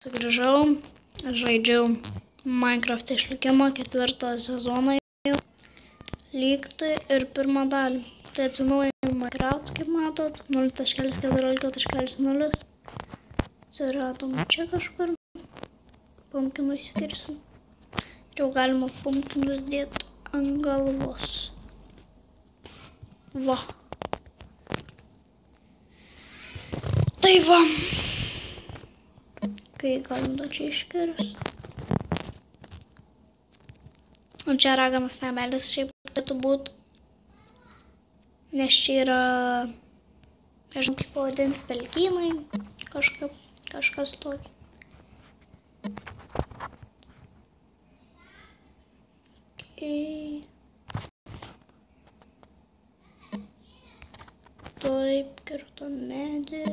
Sugrįžau, žaidžiau Minecraft išlikimo 4 sezoną jau, lygtai ir 1 dalį. Tai atsinaujinu Minecraft, kaip matot, 0.14.0. Atsiradom čia kažkur. Pumpkinų įsikirsim. Čia galima pumpkinus dėti ant galvos. Va. Tai va. Kai galim dar čia iškirs. O čia raganas namelis šiaip turėtų būt. Nes čia yra, nežinau kaip pavadinti, pelkynai. Kažkas tokio. Taip, kirto medį.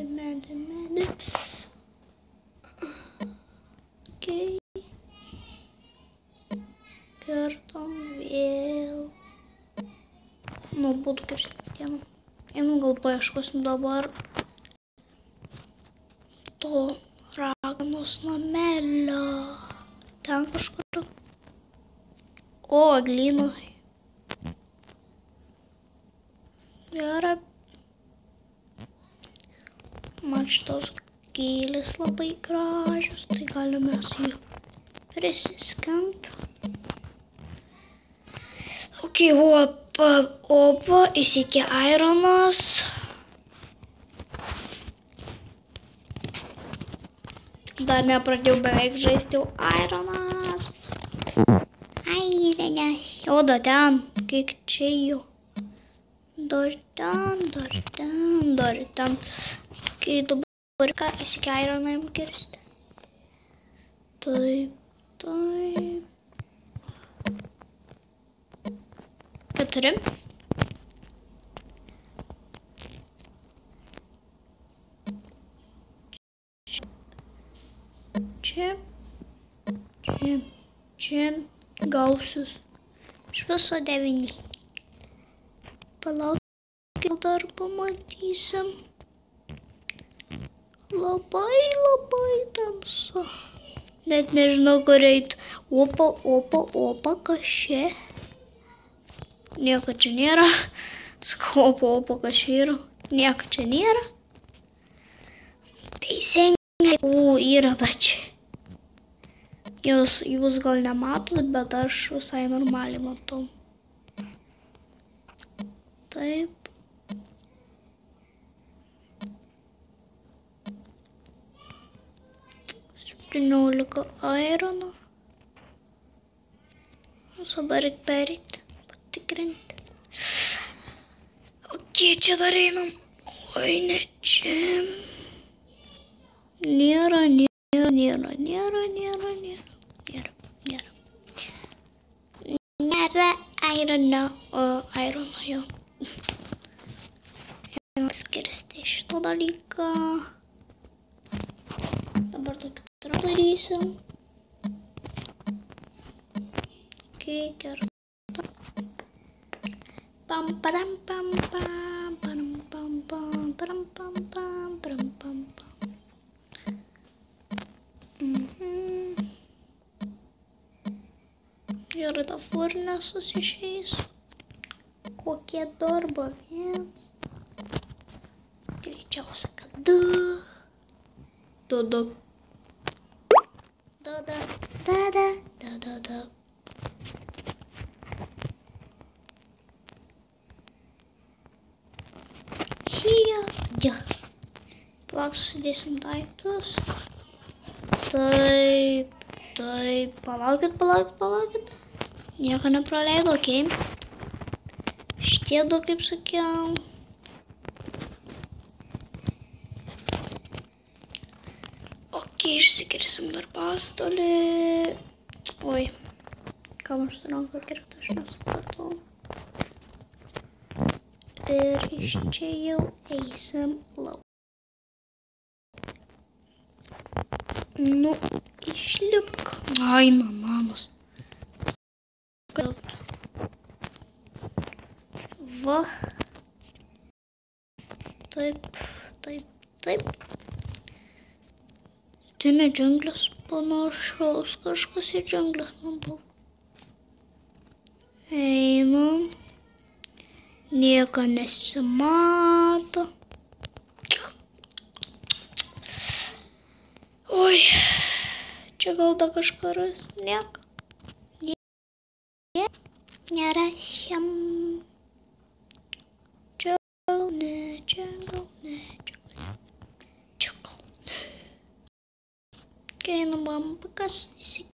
Kirtom vėl. Nu, būtų kirsti dieną. Einu gal paieškosim dabar to raganos namelio. Ten kažkur. O, eglynai. Gerai. Man šitos gėlės labai gražios, tai galime su jų prisiskant. Ok, opa, įsikė ironas. Dar nepradėjau beveik žaisti jau ironas. Ironas. O, da ten, kiek čia jau. Dar ten. Kai dabar ką įsikė ironą jam kirsti. Taip. 4. Čia gausius. Iš viso 9. Palauk, dar pamatysim. Labai tamsu. Net nežinau, kur eit. Opa, kas čia? Nieko čia nėra. Sakau, opa, kas čia yra? Nieko čia nėra. Teisingai. Yra da čia. Jūs gal nematot, bet aš visai normaliai matau. Taip. Принолика айрона. Visada reikia perėti, patikrinti. Ok, čia dar einam. Oi, ne čia. Nėra. Nėra airono, o airono jau. Einam skirsti šito dalyką. Dabar tokį darysim. Ok, gerai. Gerai, ta furnesas išeis. Kokie darbo 1. Greičiausia, kad 2. Da. Čia. Palauk, sudėsim daiktus. Taip. Palaukit. Nieko nepraleido, ok. Šitie 2, kaip sakiau. Ok, išsikirsim dar pastolį. Oi, kam aš suranku kirktą, aš nesupratau. Ir iš čia jau eisim lauk. Nu, išlipk. Ai, namas. Va. Taip. Tai ne džiunglės, panašaus kažkas į džiunglės man buvo. Einam. Nieko nesimato. Oi, čia gal dar kažką ras. Nieko. Nerasim. Jungle. Kai einam bambukas, visi